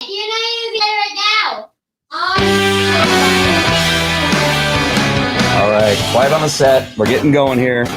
You know you get it right now. All right, quiet on the set. We're getting going here.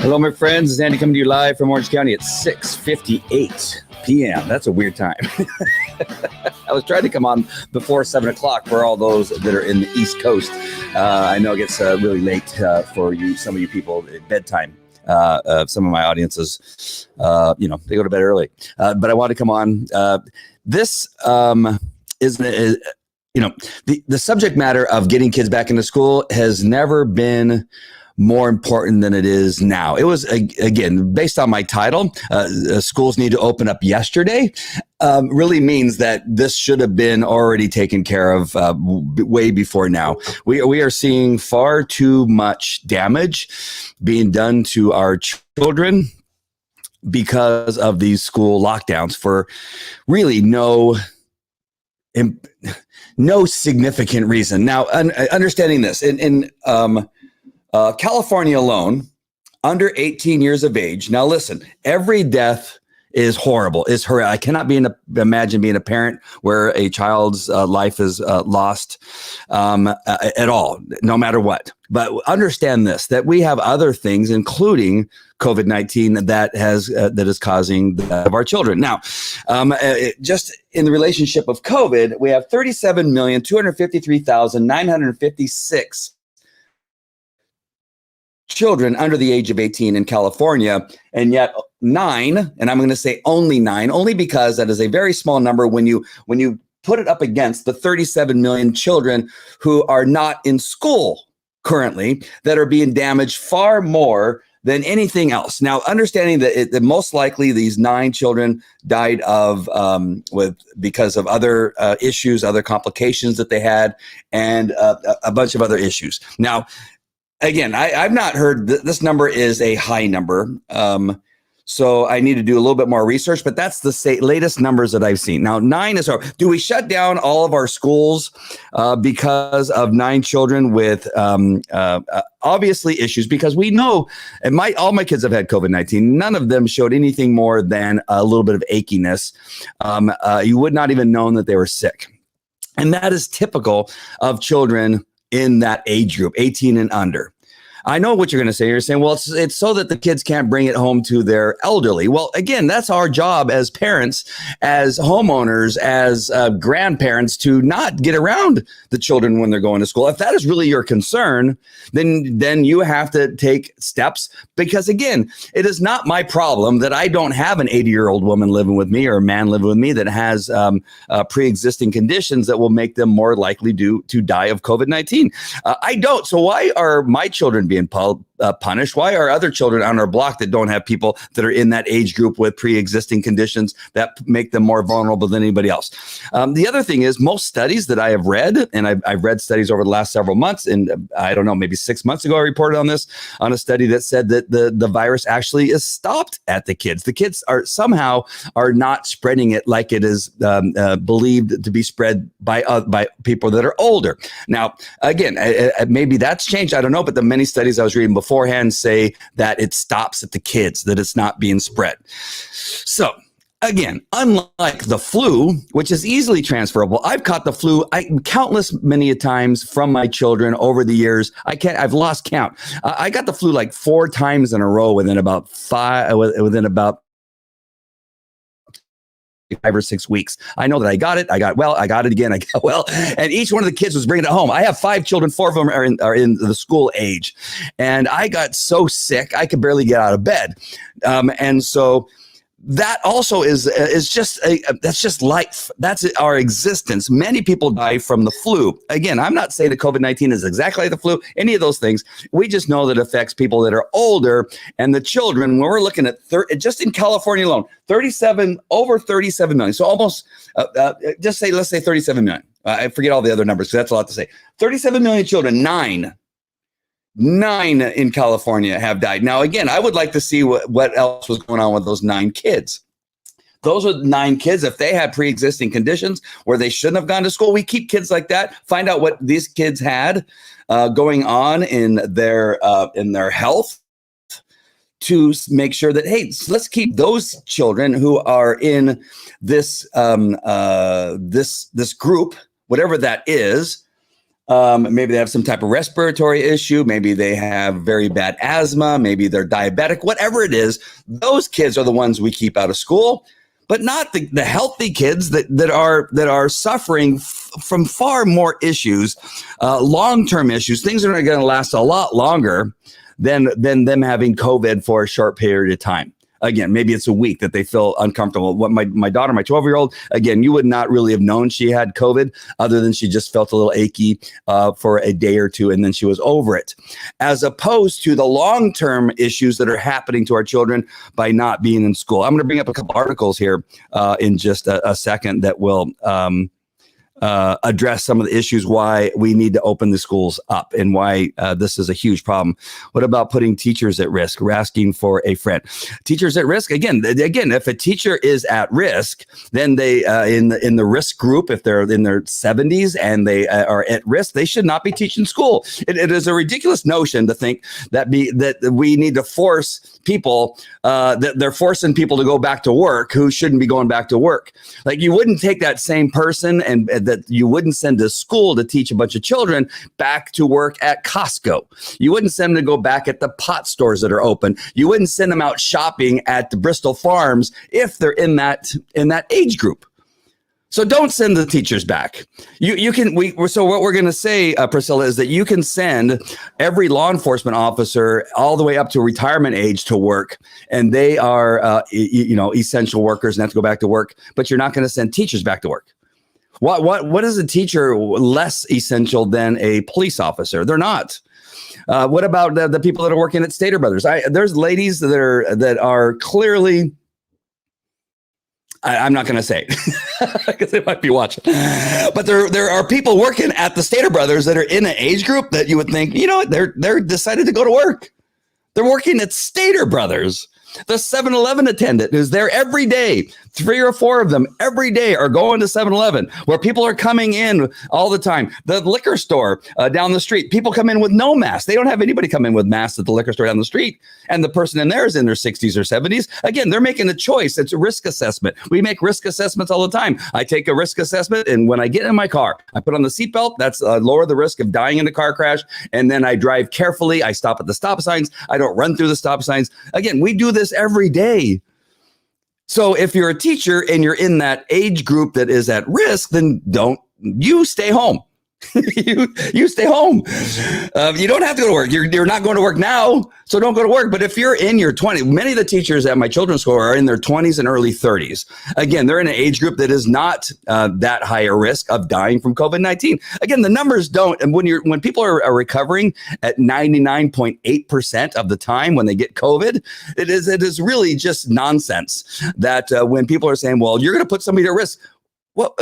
Hello, my friends. It's Andy coming to you live from Orange County at 6:58 p.m. That's a weird time. I was trying to come on before 7 o'clock for all those that are in the East Coast. I know it gets really late for you, some of you people at bedtime. Some of my audiences, they go to bed early. But I want to come on. This is the subject matter of getting kids back into school has never been more important than it is now. It was, again, based on my title, schools need to open up yesterday, really means that this should have been already taken care of way before now. We are seeing far too much damage being done to our children because of these school lockdowns for really no significant reason. Now, understanding this, in California alone, under 18 years of age. Now, listen, every death is horrible. It's horrible. I cannot imagine being a parent where a child's life is lost at all, no matter what. But understand this, that we have other things, including COVID-19, that is causing the death of our children. Now, just in the relationship of COVID, we have 37,253,956 children under the age of 18 in California, and yet 9, and I'm going to say only 9, only because that is a very small number when you put it up against the 37 million children who are not in school currently, that are being damaged far more than anything else. Now, understanding that most likely these 9 children died of because of other issues, other complications that they had, and a bunch of other issues. Now, again, I've not heard this number is a high number. So I need to do a little bit more research, but that's the latest numbers that I've seen. Now, 9 is do we shut down all of our schools because of 9 children with obviously issues? Because we know, and all my kids have had COVID-19. None of them showed anything more than a little bit of achiness. You would not even known that they were sick. And that is typical of children in that age group, 18 and under. I know what you're going to say. You're saying, well, it's so that the kids can't bring it home to their elderly. Well, again, that's our job as parents, as homeowners, as grandparents, to not get around the children when they're going to school. If that is really your concern, then you have to take steps, because, again, it is not my problem that I don't have an 80-year-old woman living with me or a man living with me that has pre-existing conditions that will make them more likely to die of COVID-19. I don't. So why are my children being punished? Why are other children on our block that don't have people that are in that age group with pre-existing conditions that make them more vulnerable than anybody else? The other thing is, most studies that I have read, and I've read studies over the last several months, and I don't know, maybe 6 months ago I reported on this, on a study that said that the virus actually is stopped at the kids. The kids are not spreading it like it is believed to be spread by people that are older. Now, again, maybe that's changed. I don't know, but the many studies I was reading beforehand say that it stops at the kids, that it's not being spread. So, again, unlike the flu, which is easily transferable, I've caught the flu countless many times from my children over the years. I've lost count. I got the flu like 4 times in a row within about 5 or 6 weeks. I know that I got it. I got well. I got it again. I got well. And each one of the kids was bringing it home. I have 5 children. 4 of them are in the school age. And I got so sick, I could barely get out of bed. And so that also is just that's just life. That's our existence. Many people die from the flu. Again, I'm not saying that COVID-19 is exactly like the flu, any of those things. We just know that it affects people that are older and the children. When we're looking at just in California alone, over 37 million. So almost let's say 37 million. I forget all the other numbers, because that's a lot to say. 37 million children, nine in California have died. Now, again, I would like to see what else was going on with those 9 kids. Those are 9 kids. If they had pre-existing conditions where they shouldn't have gone to school, we keep kids like that, find out what these kids had going on in their health, to make sure that, hey, let's keep those children who are in this this group, whatever that is. Maybe they have some type of respiratory issue. Maybe they have very bad asthma. Maybe they're diabetic. Whatever it is, those kids are the ones we keep out of school, but not the healthy kids that are suffering from far more issues, long-term issues, things that are going to last a lot longer than them having COVID for a short period of time. Again, maybe it's a week that they feel uncomfortable. What my daughter, my 12-year-old, again, you would not really have known she had COVID other than she just felt a little achy for a day or two, and then she was over it. As opposed to the long-term issues that are happening to our children by not being in school. I'm going to bring up a couple articles here in just a second that will address some of the issues why we need to open the schools up and why this is a huge problem. What about putting teachers at risk? We're asking for a friend. Teachers at risk, again, if a teacher is at risk, then they in the risk group, if they're in their 70s and they are at risk, they should not be teaching school. It is a ridiculous notion to think that we need to force people, that they're forcing people to go back to work who shouldn't be going back to work. Like, you wouldn't take that same person and that you wouldn't send to school to teach a bunch of children back to work at Costco. You wouldn't send them to go back at the pot stores that are open. You wouldn't send them out shopping at the Bristol Farms if they're in that age group. So don't send the teachers back. So what we're going to say, Priscilla, is that you can send every law enforcement officer all the way up to retirement age to work, and they are, essential workers and have to go back to work. But you're not going to send teachers back to work. What is a teacher less essential than a police officer? They're not. What about the people that are working at Stater Brothers? There's ladies that are clearly. I'm not going to say because they might be watching, but there are people working at the Stater Brothers that are in an age group that you would think, they're decided to go to work. They're working at Stater Brothers. The 7-Eleven attendant who's there every day, 3 or 4 of them every day are going to 7-Eleven, where people are coming in all the time. The liquor store down the street, people come in with no mask. They don't have anybody come in with masks at the liquor store down the street. And the person in there is in their 60s or 70s. Again, they're making a choice. It's a risk assessment. We make risk assessments all the time. I take a risk assessment, and when I get in my car, I put on the seatbelt. That's lower the risk of dying in a car crash. And then I drive carefully. I stop at the stop signs. I don't run through the stop signs. Again, we do this every day. So if you're a teacher and you're in that age group that is at risk, then you stay home. you stay home. You don't have to go to work. You're not going to work now, so don't go to work. But if you're in your 20s, many of the teachers at my children's school are in their 20s and early 30s. Again, they're in an age group that is not that high a risk of dying from COVID-19. Again, the numbers don't. And when people are recovering at 99.8% of the time when they get COVID, it is really just nonsense that when people are saying, well, you're going to put somebody at risk. Well,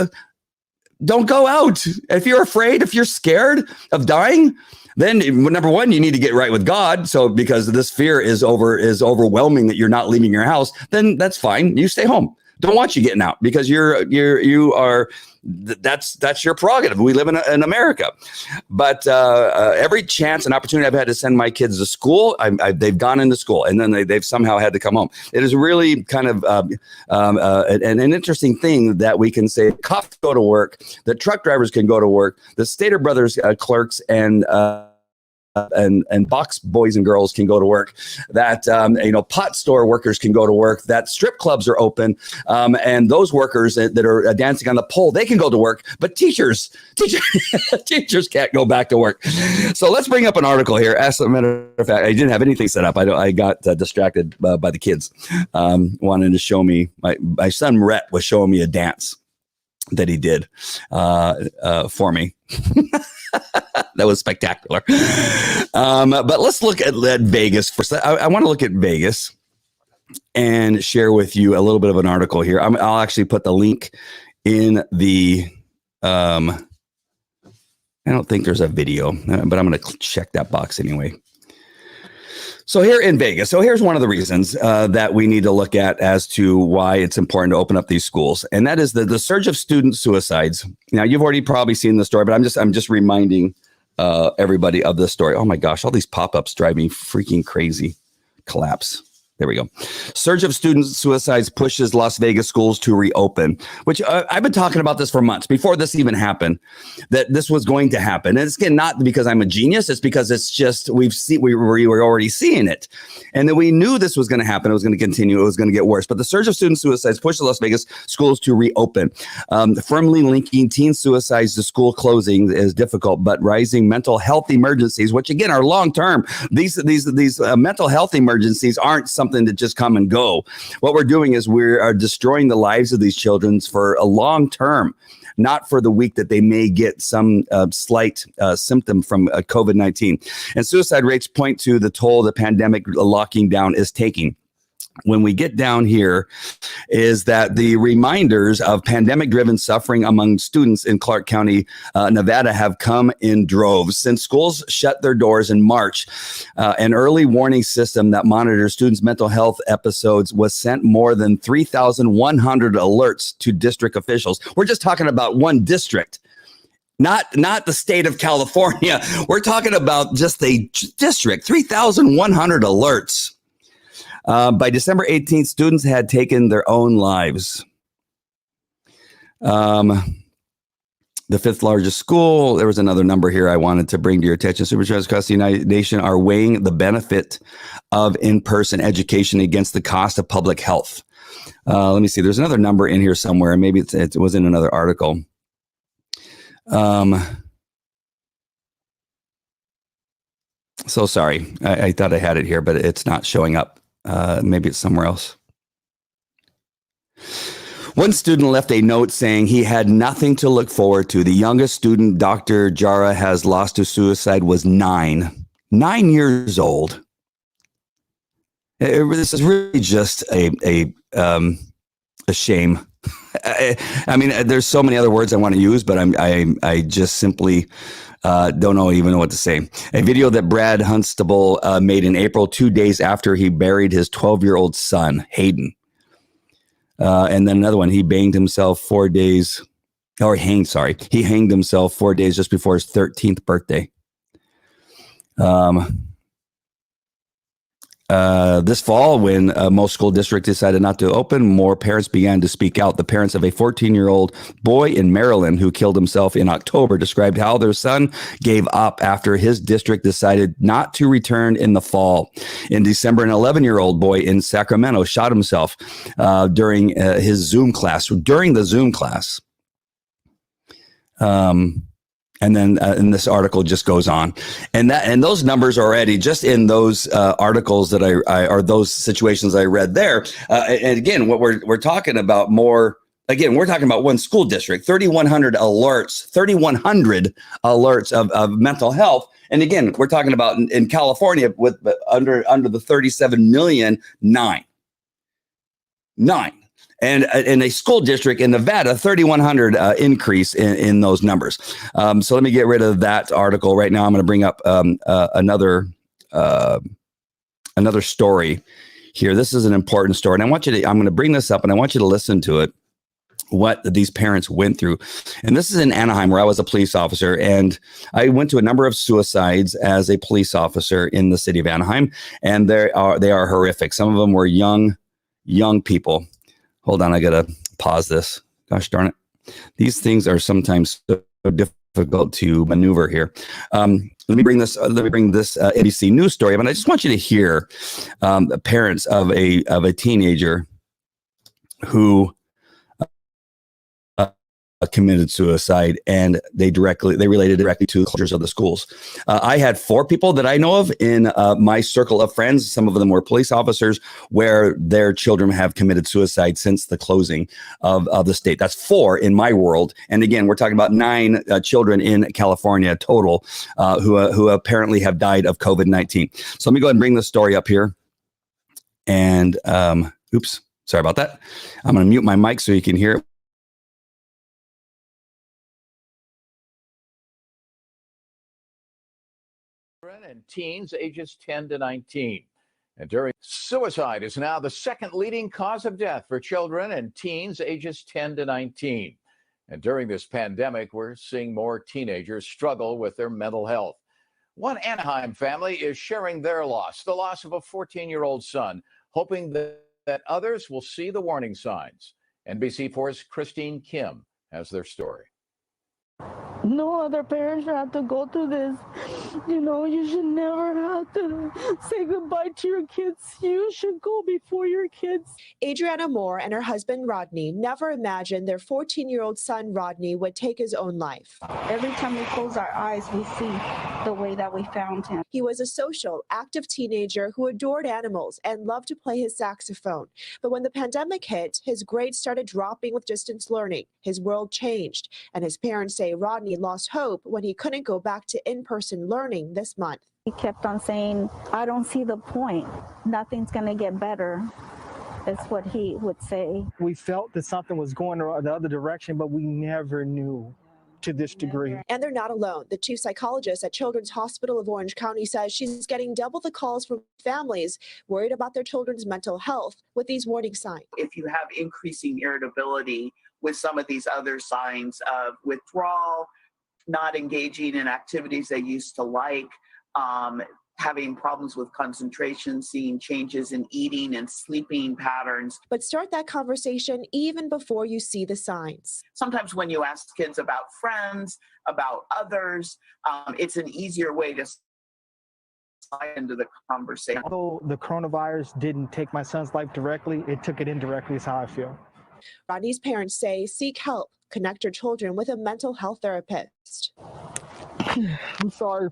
don't go out. If you're afraid, if you're scared of dying, then number one, you need to get right with God. So because this fear is overwhelming that you're not leaving your house, then that's fine. You stay home. Don't want you getting out because you are. That's your prerogative. We live in America, but every chance and opportunity I've had to send my kids to school, they've gone into school, and then they've somehow had to come home. It is really kind of an interesting thing that we can say cops go to work, the truck drivers can go to work, the Stater Brothers clerks and and box boys and girls can go to work, that pot store workers can go to work, that strip clubs are open, and those workers that are dancing on the pole, they can go to work, but teachers can't go back to work. So let's bring up an article here. As a matter of fact, I didn't have anything set up. I got distracted by the kids wanting to show me. My son Rhett was showing me a dance that he did for me. That was spectacular. But let's look at Vegas first. I want to look at Vegas and share with you a little bit of an article here. I'll actually put the link in the. I don't think there's a video, but I'm going to check that box anyway. So here in Vegas, here's one of the reasons that we need to look at as to why it's important to open up these schools, and that is the surge of student suicides. Now, you've already probably seen the story, but I'm just reminding everybody of this story. Oh my gosh, all these pop-ups drive me freaking crazy. Collapse. There we go. Surge of student suicides pushes Las Vegas schools to reopen, which I've been talking about this for months before this even happened, that this was going to happen. And it's again, not because I'm a genius. It's because it's just, we were already seeing it. And then we knew this was going to happen. It was going to continue. It was going to get worse. But the surge of student suicides pushed Las Vegas schools to reopen. Firmly linking teen suicides to school closing is difficult, but rising mental health emergencies, which again are long-term. These mental health emergencies aren't something that just come and go. What we're doing is we are destroying the lives of these children for a long term, not for the week that they may get some slight symptom from COVID-19. And suicide rates point to the toll the pandemic locking down is taking. When we get down here is that the reminders of pandemic-driven suffering among students in Clark County, Nevada, have come in droves. Since schools shut their doors in March, an early warning system that monitors students' mental health episodes was sent more than 3,100 alerts to district officials. We're just talking about one district. Not the state of California. We're talking about just a district, 3,100 alerts. By December 18th, students had taken their own lives. The fifth largest school, there was another number here I wanted to bring to your attention. Superchargers across the United Nation are weighing the benefit of in-person education against the cost of public health. Let me see. There's another number in here somewhere. Maybe it was in another article. So sorry. I thought I had it here, but it's not showing up. Maybe it's somewhere else. One student left a note saying he had nothing to look forward to. The youngest student Dr. Jara has lost to suicide was 9 years old. This is really just a shame. I mean, there's so many other words I want to use, but I just simply don't even know what to say. A video that Brad Hunstable made in April, 2 days after he buried his 12-year-old son, Hayden. And then another one, he hanged himself 4 days just before his 13th birthday. This fall, when most school districts decided not to open, more parents began to speak out. The parents of a 14-year-old boy in Maryland who killed himself in October described how their son gave up after his district decided not to return in the fall. In December, an 11-year-old boy in Sacramento shot himself during his Zoom class. And then this article just goes on, and those numbers already just in those articles that or those situations I read there. And again, what we're talking about more. Again, we're talking about one school district, 3,100 alerts of mental health. And again, we're talking about in California with under the 37 million, 9. And in a school district in Nevada, 3,100 increase in those numbers. So let me get rid of that article right now. I'm going to bring up another story here. This is an important story, and I'm going to bring this up, and I want you to listen to it. What these parents went through. And this is in Anaheim, where I was a police officer, and I went to a number of suicides as a police officer in the city of Anaheim, and they are horrific. Some of them were young people. Hold on, I gotta pause this. Gosh darn it. These things are sometimes so difficult difficult to maneuver here. Let me bring this ABC News story, but I just want you to hear the parents of a teenager who committed suicide, and they related directly to the closures of the schools. I had 4 people that I know of in my circle of friends. Some of them were police officers where their children have committed suicide since the closing of the state. That's 4 in my world. And again, we're talking about 9 children in California total who apparently have died of COVID-19. So let me go ahead and bring this story up here. And oops, sorry about that. I'm going to mute my mic so you can hear it. And teens ages 10 to 19. And during suicide is now the second leading cause of death for children and teens ages 10 to 19. And during this pandemic, we're seeing more teenagers struggle with their mental health. One Anaheim family is sharing their loss, the loss of a 14-year-old son, hoping that others will see the warning signs. NBC4's Christine Kim has their story. No other parent should have to go through this. You know, you should never have to say goodbye to your kids. You should go before your kids. Adriana Moore and her husband Rodney never imagined their 14-year-old son Rodney would take his own life. Every time we close our eyes, we see the way that we found him. He was a social, active teenager who adored animals and loved to play his saxophone. But when the pandemic hit, his grades started dropping with distance learning. His world changed, and his parents say Rodney lost hope when he couldn't go back to in-person learning this month. He kept on saying, I don't see the point. Nothing's going to get better. That's what he would say. We felt that something was going the other direction, but we never knew to this degree. And they're not alone. The chief psychologist at Children's Hospital of Orange County says she's getting double the calls from families worried about their children's mental health with these warning signs. If you have increasing irritability with some of these other signs of withdrawal, not engaging in activities they used to like, having problems with concentration, seeing changes in eating and sleeping patterns. But start that conversation even before you see the signs. Sometimes when you ask kids about friends, about others, it's an easier way to slide into the conversation. Although the coronavirus didn't take my son's life directly, it took it indirectly is how I feel. Rodney's parents say seek help. Connect your children with a mental health therapist. I'm sorry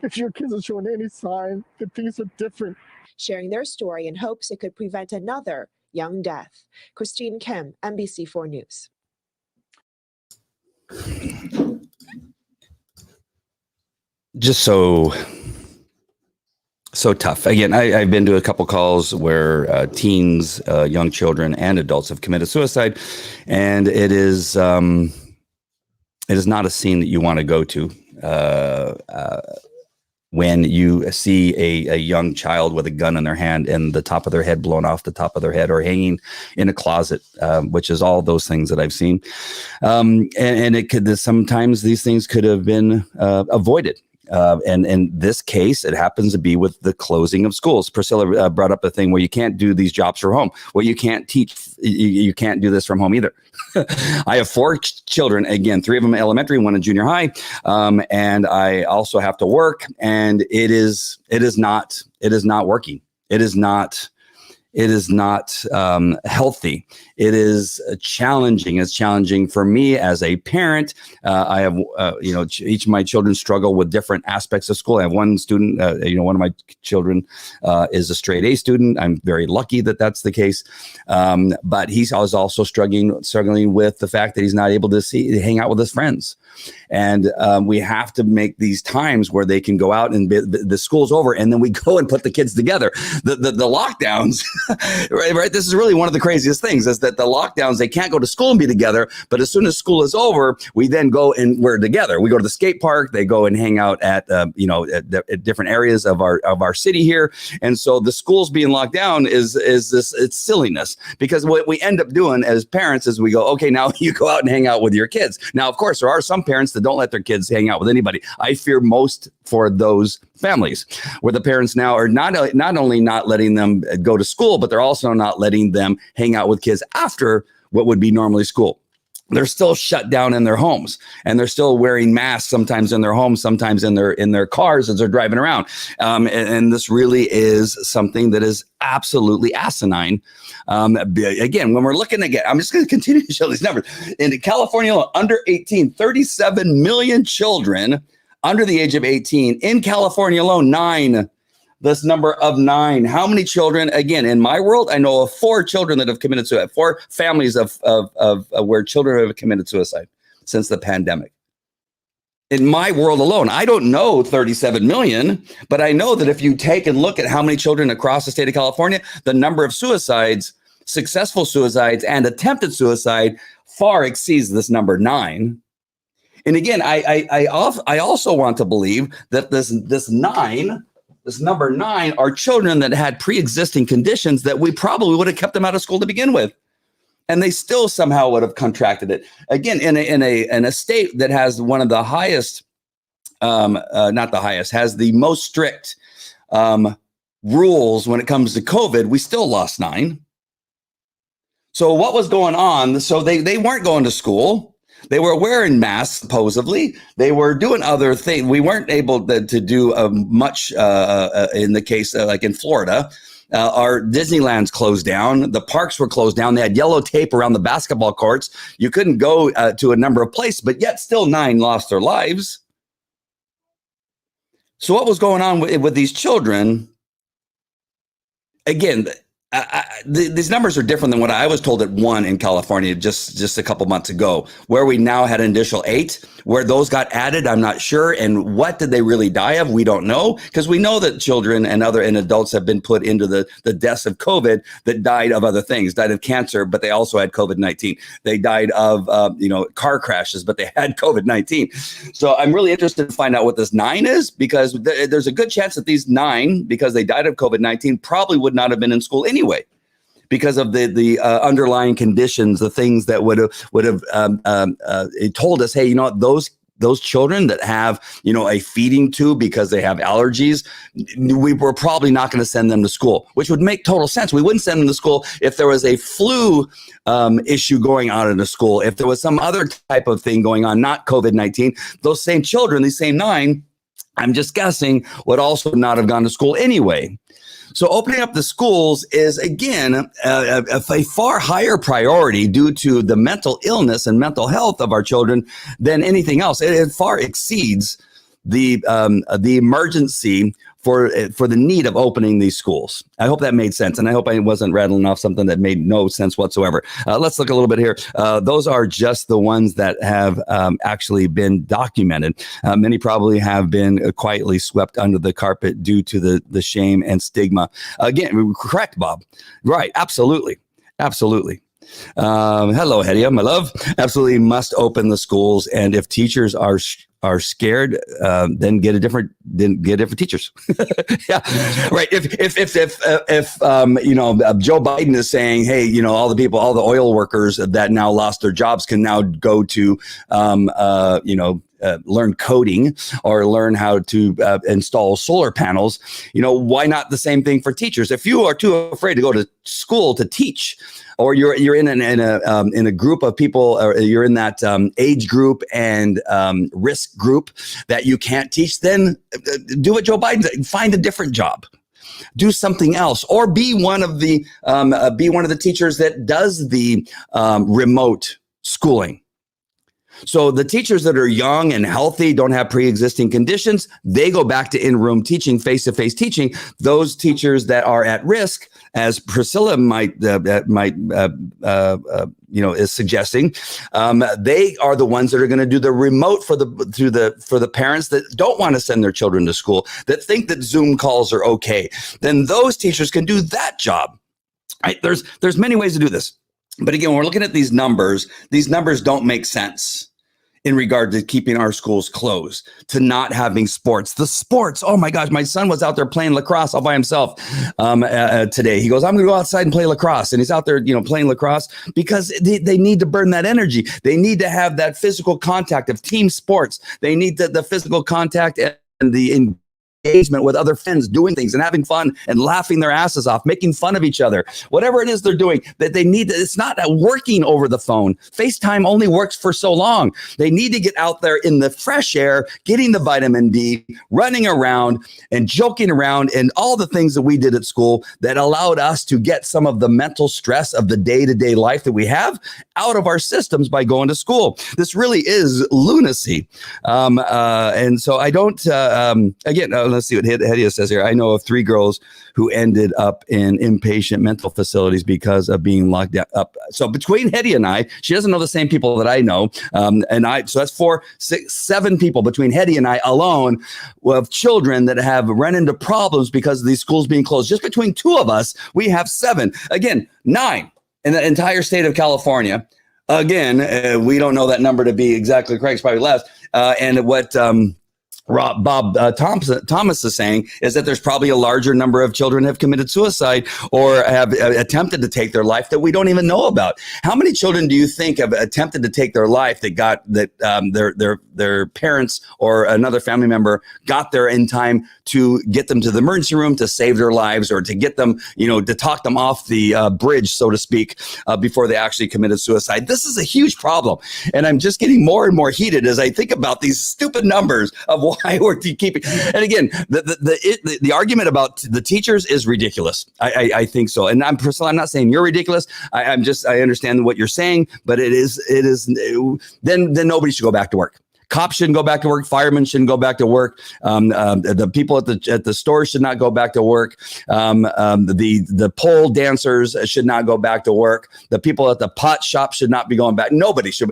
if your kids are showing any sign that things are different. Sharing their story in hopes it could prevent another young death. Christine Kim, NBC4 News. Just so tough. Again, I've been to a couple calls where teens, young children, and adults have committed suicide, and it is not a scene that you want to go to when you see a young child with a gun in their hand and the top of their head blown off the top of their head or hanging in a closet, which is all those things that I've seen. And it could, sometimes these things could have been avoided. And in this case, it happens to be with the closing of schools. Priscilla brought up the thing where you can't do these jobs from home. Well, you can't teach. You can't do this from home either. I have 4 children, again, 3 of them elementary, 1 in junior high. And I also have to work, and it is not working. It is not healthy. It is challenging. It's challenging for me as a parent. I have, each of my children struggle with different aspects of school. I have one student, one of my children is a straight A student. I'm very lucky that that's the case. But he's also struggling with the fact that he's not able to hang out with his friends. And we have to make these times where they can go out and the school's over, and then we go and put the kids together. The lockdowns, right? This is really one of the craziest things is that the lockdowns, they can't go to school and be together. But as soon as school is over, we then go and we're together. We go to the skate park. They go and hang out at different areas of our city here. And so the schools being locked down is it's silliness, because what we end up doing as parents is we go, okay, now you go out and hang out with your kids. Now, of course, there are some parents that don't let their kids hang out with anybody. I fear most for those families where the parents now are not only not letting them go to school, but they're also not letting them hang out with kids after what would be normally school. they're still shut down in their homes, and they're still wearing masks, sometimes in their homes, sometimes in their cars as they're driving around. And this really is something that is absolutely asinine. Again, when we're looking again, I'm just going to continue to show these numbers. In California, under 18, 37 million children under the age of 18. In California alone, 9. This number of 9. How many children? Again, in my world, I know of 4 children that have committed suicide. 4 families of where children have committed suicide since the pandemic. In my world alone, I don't know 37 million, but I know that if you take and look at how many children across the state of California, the number of suicides, successful suicides, and attempted suicide far exceeds this number 9. And again, I also want to believe that this number 9 are children that had pre-existing conditions that we probably would have kept them out of school to begin with, and they still somehow would have contracted it. Again, in a state that has one of the highest, not the highest, has the most strict rules when it comes to COVID, we still lost 9. So what was going on? So they weren't going to school. They were wearing masks, supposedly. They were doing other things. We weren't able to do much in the case, like in Florida. Our Disneyland's closed down. The parks were closed down. They had yellow tape around the basketball courts. You couldn't go to a number of places, but yet still 9 lost their lives. So what was going on with these children? Again, these numbers are different than what I was told at 1 in California just a couple months ago, where we now had an additional 8. Where those got added, I'm not sure. And what did they really die of? We don't know, because we know that children and adults have been put into the deaths of COVID that died of other things, died of cancer, but they also had COVID-19. They died of car crashes, but they had COVID-19. So I'm really interested to find out what this 9 is, because there's a good chance that these 9, because they died of COVID-19, probably would not have been in school anyway, because of the underlying conditions, the things that would have told us, hey, those children that have, a feeding tube because they have allergies, we were probably not going to send them to school, which would make total sense. We wouldn't send them to school if there was a flu issue going on in the school, if there was some other type of thing going on, not COVID-19. Those same children, these same 9, I'm just guessing, would also not have gone to school anyway. So opening up the schools is, again, a far higher priority due to the mental illness and mental health of our children than anything else. It far exceeds the emergency for the need of opening these schools. I hope that made sense, and I hope I wasn't rattling off something that made no sense whatsoever. Let's look a little bit here. Those are just the ones that have actually been documented. Many probably have been quietly swept under the carpet due to the shame and stigma. Again, correct, Bob. Right, absolutely. Hello, Hedia, my love. Absolutely must open the schools, and if teachers are scared, then get different teachers. Yeah, right. If Joe Biden is saying, hey, all the oil workers that now lost their jobs can now go to learn coding or learn how to install solar panels. Why not the same thing for teachers? If you are too afraid to go to school to teach, or you're in a group of people, or you're in that age group and risk group that you can't teach, then do what Joe Biden said. Find a different job. Do something else, or be one of the teachers that does the remote schooling. So the teachers that are young and healthy, don't have pre-existing conditions, they go back to in-room teaching, face-to-face teaching. Those teachers that are at risk, as Priscilla is suggesting, they are the ones that are going to do the remote for the parents that don't want to send their children to school, that think that Zoom calls are okay. Then those teachers can do that job. Right? There's many ways to do this. But again, when we're looking at these numbers don't make sense in regard to keeping our schools closed, to not having sports. The sports, oh my gosh, my son was out there playing lacrosse all by himself today. He goes, I'm going to go outside and play lacrosse. And he's out there, playing lacrosse because they need to burn that energy. They need to have that physical contact of team sports. They need the physical contact and the engagement with other friends, doing things and having fun and laughing their asses off, making fun of each other, whatever it is they're doing, that they need. It's not working over the phone. FaceTime only works for so long. They need to get out there in the fresh air, getting the vitamin D, running around and joking around, and all the things that we did at school that allowed us to get some of the mental stress of the day-to-day life that we have out of our systems by going to school. This really is lunacy. And so I don't, again, let's see what Hedia says here. I know of 3 girls who ended up in inpatient mental facilities because of being locked up. So between Hedia and I, she doesn't know the same people that I know. So that's 4, 6, 7 people between Hedia and I alone of children that have run into problems because of these schools being closed. Just between 2 of us, we have 7. Again, 9 in the entire state of California. Again, we don't know that number to be exactly correct. It's probably less. And what Bob Thomas is saying is that there's probably a larger number of children have committed suicide or have attempted to take their life that we don't even know about. How many children do you think have attempted to take their life that got their parents or another family member got there in time to get them to the emergency room to save their lives, or to get them, to talk them off the bridge, so to speak, before they actually committed suicide? This is a huge problem. And I'm just getting more and more heated as I think about these stupid numbers of why we're keeping. And again, the argument about the teachers is ridiculous. I think so. And I'm not saying you're ridiculous. I understand what you're saying, but it is then nobody should go back to work. Cops shouldn't go back to work. Firemen shouldn't go back to work. The people at the store should not go back to work. The pole dancers should not go back to work. The people at the pot shop should not be going back. Nobody should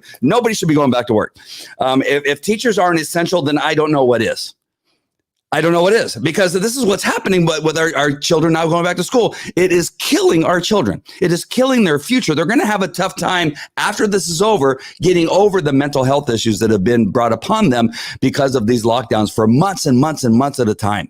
be going back to work. If teachers aren't essential, then I don't know what is. I don't know what is, because this is what's happening with our children now going back to school. It is killing our children. It is killing their future. They're going to have a tough time after this is over, getting over the mental health issues that have been brought upon them because of these lockdowns for months and months and months at a time.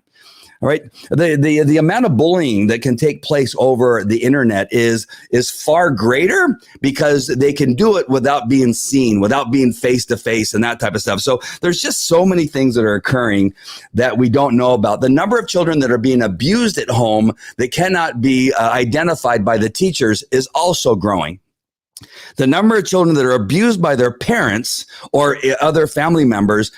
All right. The amount of bullying that can take place over the internet is far greater because they can do it without being seen, without being face to face and that type of stuff. So there's just so many things that are occurring that we don't know about. The number of children that are being abused at home that cannot be identified by the teachers is also growing. The number of children that are abused by their parents or other family members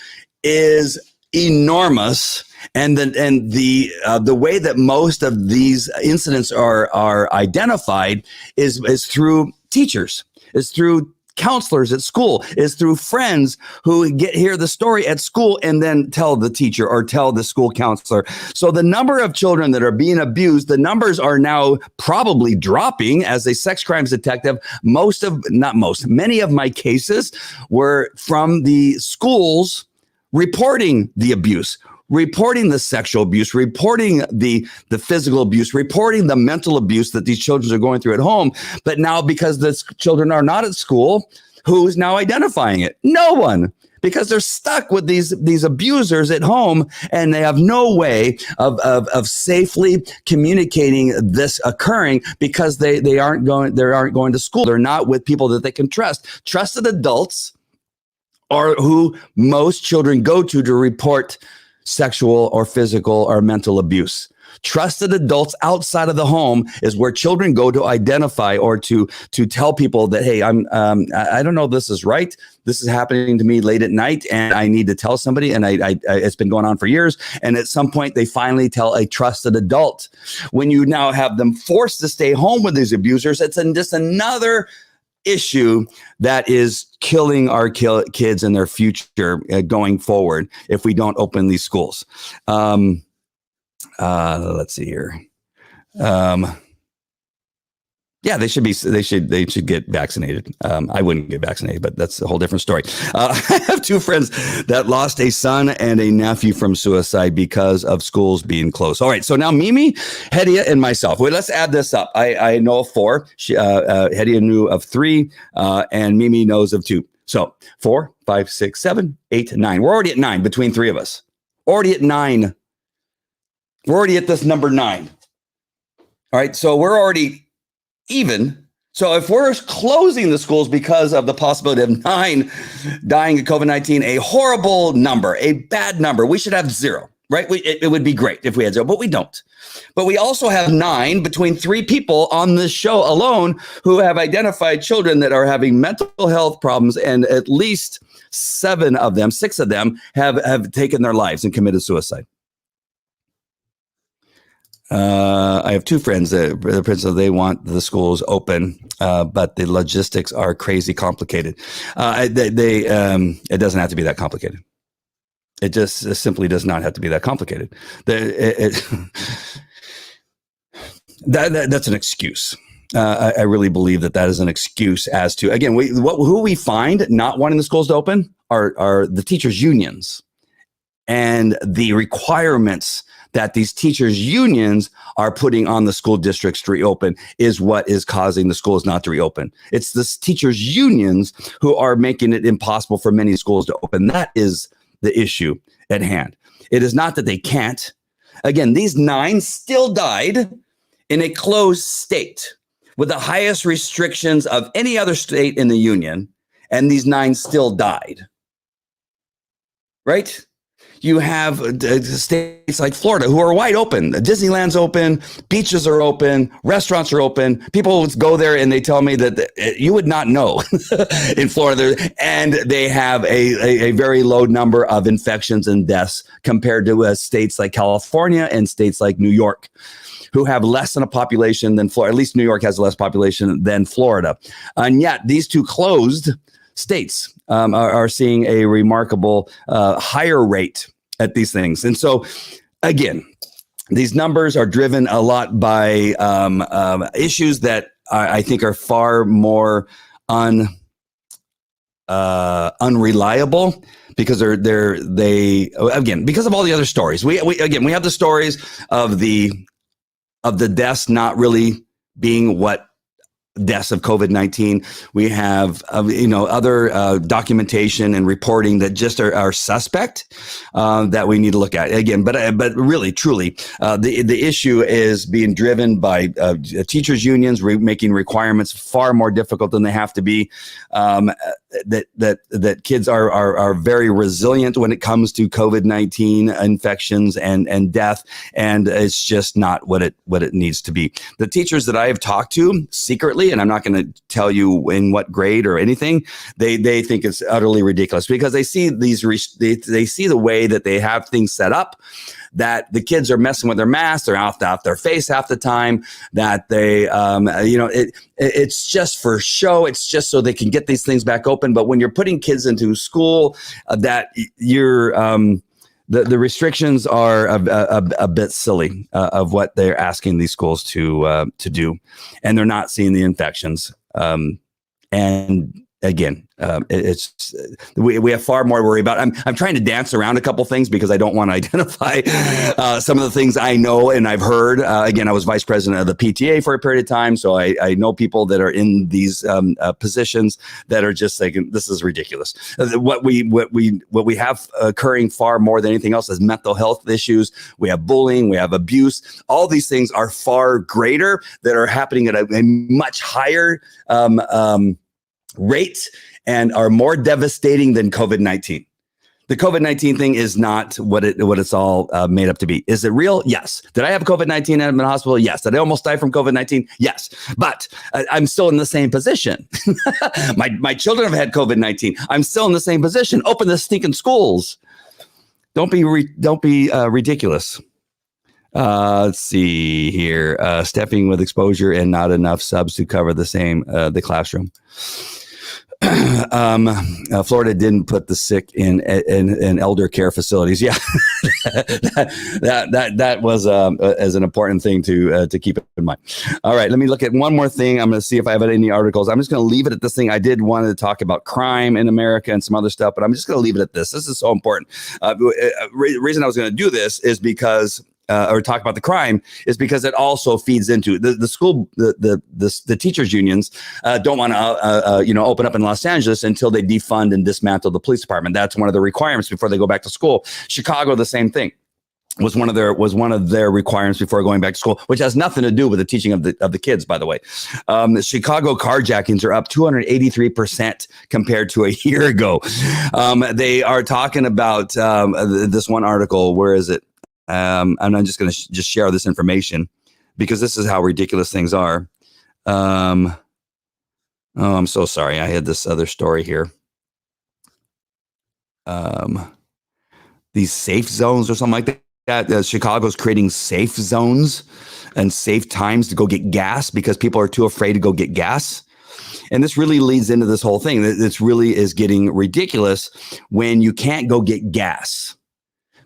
is enormous. And the way that most of these incidents are identified is through teachers, is through counselors at school, is through friends who hear the story at school and then tell the teacher or tell the school counselor. So the number of children that are being abused, the numbers are now probably dropping. As a sex crimes detective, many of my cases were from the schools reporting the abuse, reporting the sexual abuse, reporting the physical abuse, reporting the mental abuse that these children are going through at home. But now, because the children are not at school, who's now identifying it? No one, because they're stuck with these abusers at home, and they have no way of safely communicating this occurring because they aren't going to school. They're not with people that they can trust. Trusted adults are who most children go to report sexual or physical or mental abuse. Trusted adults outside of the home is where children go to identify or to tell people that, hey, I don't know if this is right. This is happening to me late at night and I need to tell somebody, and I it's been going on for years. And at some point they finally tell a trusted adult. When you now have them forced to stay home with these abusers, it's just another issue that is killing our kids and their future going forward if we don't open these schools. Let's see here. Yeah, they should get vaccinated. I wouldn't get vaccinated, but that's a whole different story. I have 2 friends that lost a son and a nephew from suicide because of schools being closed. All right, so now Mimi, Hedia, and myself. Wait, let's add this up. I know of 4. Hedia knew of 3, and Mimi knows of 2. So 4, 5, 6, 7, 8, 9. We're already at 9 between 3 of us. Already at 9. We're already at this number 9. All right, so we're already even. So if we're closing the schools because of the possibility of 9 dying of COVID-19, a horrible number, a bad number, we should have 0. right? It would be great if we had 0, but we don't. But we also have 9 between 3 people on this show alone who have identified children that are having mental health problems, and at least 6 of them have taken their lives and committed suicide. I have 2 friends that the principal, they want the schools open, but the logistics are crazy complicated. It doesn't have to be that complicated. It just simply does not have to be that complicated. That's an excuse. I really believe that is an excuse as to, again, who we find not wanting the schools to open are the teachers' unions, and the requirements that these teachers' unions are putting on the school districts to reopen is what is causing the schools not to reopen. It's the teachers' unions who are making it impossible for many schools to open. That is the issue at hand. It is not that they can't. Again, these 9 still died in a closed state with the highest restrictions of any other state in the union, and these 9 still died. Right? You have states like Florida who are wide open. Disneyland's open, beaches are open, restaurants are open. People go there and they tell me that you would not know in Florida. And they have a very low number of infections and deaths compared to states like California and states like New York, who have less than a population than Florida. At least New York has less population than Florida. And yet these 2 closed states are seeing a remarkable higher rate at these things. And so, again, these numbers are driven a lot by issues that I think are far more unreliable, because they again, because of all the other stories. We have the stories of the deaths not really being what deaths of COVID-19. We have, other documentation and reporting that just are suspect that we need to look at again. But really, truly, the issue is being driven by teachers' unions making requirements far more difficult than they have to be. That kids are very resilient when it comes to COVID-19 infections and death, and it's just not what it needs to be. The teachers that I have talked to secretly, and I'm not going to tell you in what grade or anything, they think it's utterly ridiculous, because they see they see the way that they have things set up, that the kids are messing with their masks, they're off their face half the time, that they, it's just for show. It's just so they can get these things back open. But when you're putting kids into school, that you're, the restrictions are a bit silly of what they're asking these schools to do, and they're not seeing the infections. And again, we have far more to worry about. I'm trying to dance around a couple things because I don't want to identify some of the things I know and I've heard. Again, I was vice president of the PTA for a period of time, so I know people that are in these positions that are just saying this is ridiculous. What we have occurring far more than anything else is mental health issues. We have bullying, we have abuse. All these things are far greater, that are happening at a much higher rate and are more devastating than COVID-19. The COVID-19 thing is not what it's all made up to be. Is it real? Yes. Did I have COVID-19 and I'm in the hospital? Yes. Did I almost die from COVID-19? Yes. But I'm still in the same position. My children have had COVID-19. I'm still in the same position. Open the stinking schools. Don't be ridiculous. Let's see here. Stepping with exposure and not enough subs to cover the classroom. Florida didn't put the sick in elder care facilities. Yeah, that was as an important thing to keep in mind. All right, let me look at one more thing. I'm going to see if I have any articles. I'm just going to leave it at this thing. I did want to talk about crime in America and some other stuff, but I'm just going to leave it at this. This is so important. Reason I was going to do this is because. Or talk about the crime is because it also feeds into the school. The teachers unions don't want to open up in Los Angeles until they defund and dismantle the police department. That's one of the requirements before they go back to school. Chicago, the same thing. Was one of their requirements before going back to school, which has nothing to do with the teaching of the kids, by the way. The Chicago carjackings are up 283% compared to a year ago. They are talking about this one article. Where is it? and I'm just going to just share this information because this is how ridiculous things are. Oh, I'm so sorry. I had this other story here. These safe zones or something like that. Chicago's creating safe zones and safe times to go get gas because people are too afraid to go get gas. And this really leads into this whole thing. This really is getting ridiculous when you can't go get gas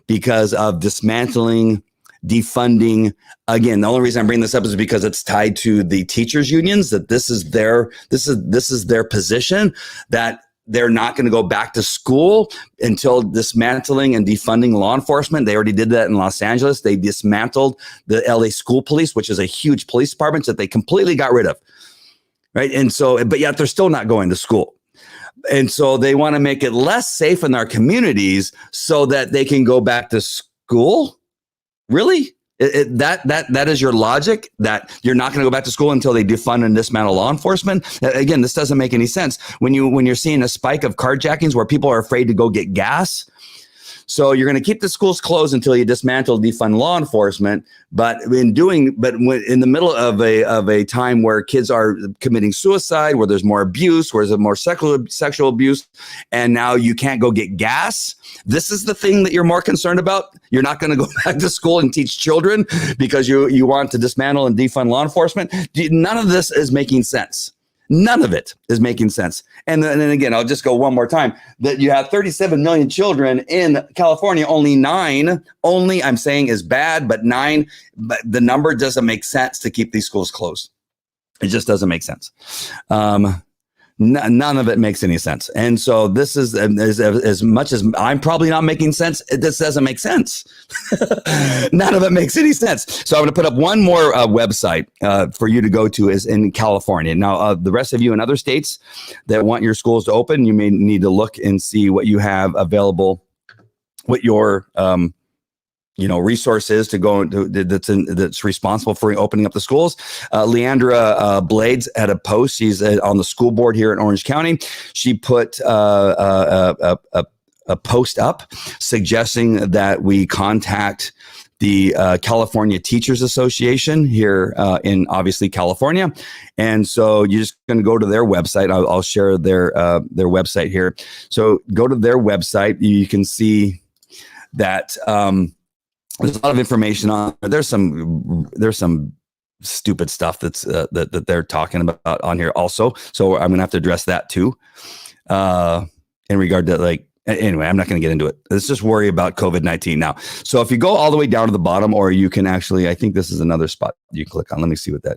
because of dismantling, defunding. Again, the only reason I'm bringing this up is because it's tied to the teachers unions, that this is their position, that they're not going to go back to school until dismantling and defunding law enforcement. They already did that in Los Angeles. They dismantled the LA school police, which is a huge police department that they completely got rid of. Right. And so, but yet they're still not going to school. And so they want to make it less safe in our communities so that they can go back to school. Really? That is your logic, that you're not going to go back to school until they defund and dismantle law enforcement. Again, this doesn't make any sense when you're seeing a spike of carjackings where people are afraid to go get gas. So you're going to keep the schools closed until you dismantle, defund law enforcement. But in the middle of a time where kids are committing suicide, where there's more abuse, where there's more sexual abuse, and now you can't go get gas. This is the thing that you're more concerned about. You're not going to go back to school and teach children because you want to dismantle and defund law enforcement. None of this is making sense. None of it is making sense. And then again, I'll just go one more time, that you have 37 million children in California, only 9, I'm saying is bad, but 9, but the number doesn't make sense to keep these schools closed. It just doesn't make sense. None of it makes any sense. And so this is as much as I'm probably not making sense, this doesn't make sense. None of it makes any sense. So I'm going to put up one more website for you to go to is in California. Now, the rest of you in other states that want your schools to open, you may need to look and see what you have available, what your resources to go into that's responsible for opening up the schools. Leandra Blades had a post. She's on the school board here in Orange County. She put a post up suggesting that we contact the California Teachers Association here in obviously California. And so you're just going to go to their website. I'll share their website here. So go to their website. You can see that there's a lot of information on. There's some stupid stuff that they're talking about on here also. So I'm gonna have to address that too. In regard to anyway, I'm not gonna get into it. Let's just worry about COVID-19 now. So if you go all the way down to the bottom, or you can actually, I think this is another spot you can click on. Let me see what that.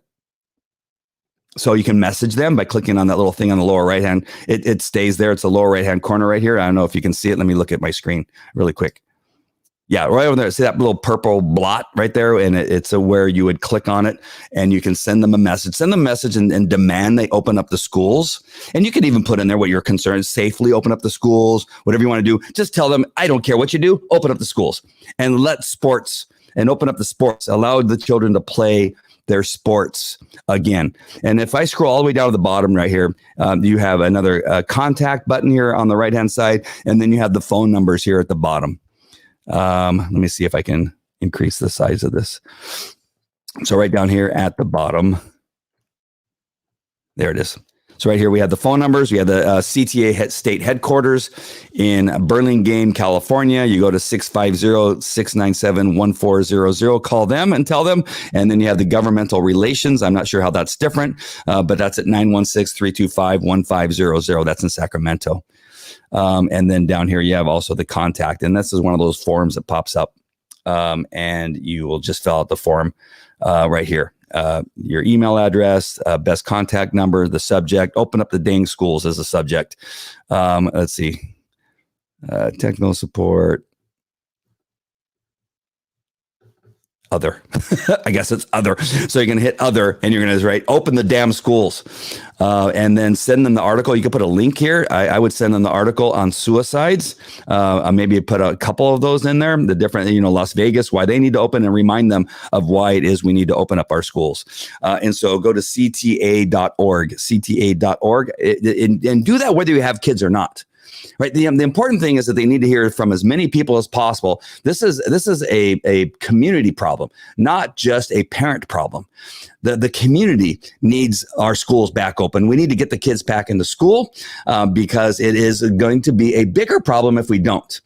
So you can message them by clicking on that little thing on the lower right hand. It stays there. It's the lower right hand corner right here. I don't know if you can see it. Let me look at my screen really quick. Yeah, right over there. See that little purple blot right there? And it's where you would click on it and you can send them a message. Send them a message and demand they open up the schools. And you can even put in there what your concerns, safely open up the schools, whatever you want to do. Just tell them, I don't care what you do, open up the schools. And let sports, and open up the sports. Allow the children to play their sports again. And if I scroll all the way down to the bottom right here, you have another contact button here on the right-hand side. And then you have the phone numbers here at the bottom. Let me see if I can increase the size of this. So right down here at the bottom, there it is. So right here, we have the phone numbers. We have the CTA state headquarters in Burlingame, California. You go to 650-697-1400. Call them and tell them. And then you have the governmental relations. I'm not sure how that's different, but that's at 916-325-1500. That's in Sacramento. And then down here, you have also the contact. And this is one of those forms that pops up. And you will just fill out the form right here. Your email address, best contact number, the subject, open up the dang schools as a subject. Let's see. Technical support. Other. I guess it's other. So you're going to hit other and you're going to write open the damn schools and then send them the article. You can put a link here. I would send them the article on suicides. Maybe put a couple of those in there. The different, Las Vegas, why they need to open, and remind them of why it is we need to open up our schools. And so go to CTA.org, CTA.org, and do that whether you have kids or not. right? The important thing is that they need to hear from as many people as possible. This is a community problem, not just a parent problem. The community needs our schools back open. We need to get the kids back into school because it is going to be a bigger problem if we don't.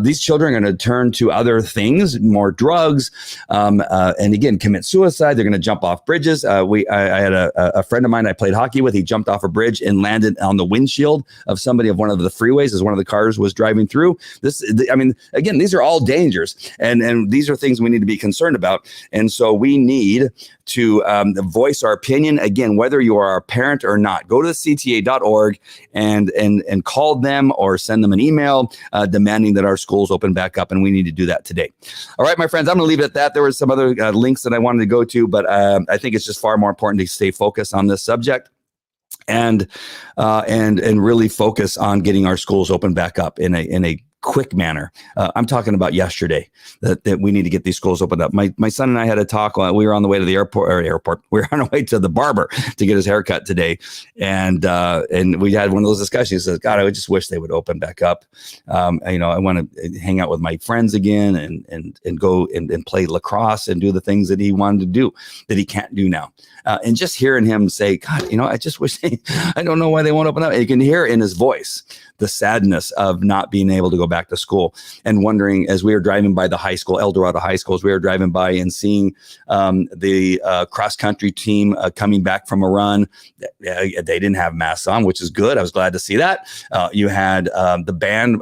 These children are going to turn to other things, more drugs, and again, commit suicide. They're going to jump off bridges. I had a friend of mine I played hockey with. He jumped off a bridge and landed on the windshield of somebody of one of the freeways as one of the cars was driving through. Again, these are all dangers, and these are things we need to be concerned about. And so we need to voice our opinion. Again, whether you are a parent or not, go to cta.org and call them or send them an email demanding that our schools open back up. And we need to do that today. All right, my friends, I'm going to leave it at that. There were some other links that I wanted to go to, but I think it's just far more important to stay focused on this subject and really focus on getting our schools open back up in a quick manner. I'm talking about yesterday that we need to get these schools opened up. My son and I had a talk. We were on the way to the airport. We were on our way to the barber to get his haircut today. And we had one of those discussions. He says, God, I just wish they would open back up. I want to hang out with my friends again and go and play lacrosse and do the things that he wanted to do that he can't do now. And just hearing him say, God, I just wish I don't know why they won't open up. And you can hear in his voice the sadness of not being able to go back to school and wondering, as we were driving by the high school, El Dorado High School, as we were driving by and seeing the cross country team coming back from a run. They didn't have masks on, which is good. I was glad to see that. You had the band,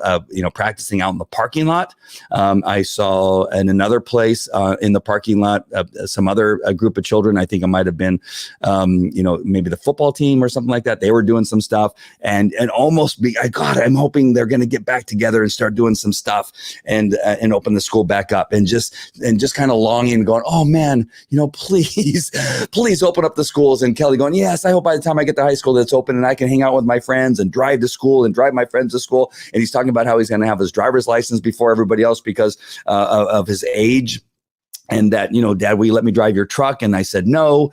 practicing out in the parking lot. I saw in another place in the parking lot, some other group of children. I think it might have been, maybe the football team or something like that. They were doing some stuff and almost God, I'm hoping they're going to get back together and start doing some stuff and open the school back up and just kind of longing and going, oh man, please open up the schools. And Kelly going, yes, I hope by the time I get to high school that's open and I can hang out with my friends and drive to school and drive my friends to school. And he's talking about how he's going to have his driver's license before everybody else because of his age. And that, Dad, will you let me drive your truck? And I said, no.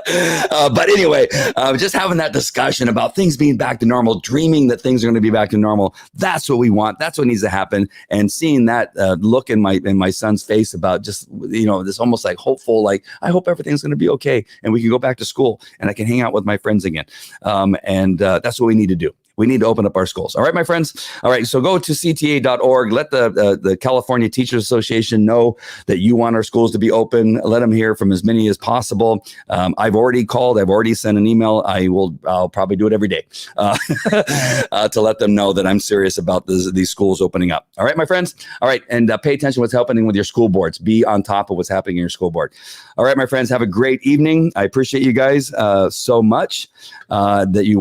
But anyway, just having that discussion about things being back to normal, dreaming that things are going to be back to normal. That's what we want. That's what needs to happen. And seeing that look in my son's face about just, this almost like hopeful, like, I hope everything's going to be okay. And we can go back to school and I can hang out with my friends again. And that's what we need to do. We need to open up our schools. All right, my friends. All right, so go to cta.org. Let the California Teachers Association know that you want our schools to be open. Let them hear from as many as possible. I've already called. I've already sent an email. I'll probably do it every day to let them know that I'm serious about these schools opening up. All right, my friends. All right, and pay attention to what's happening with your school boards. Be on top of what's happening in your school board. All right, my friends. Have a great evening. I appreciate you guys so much that you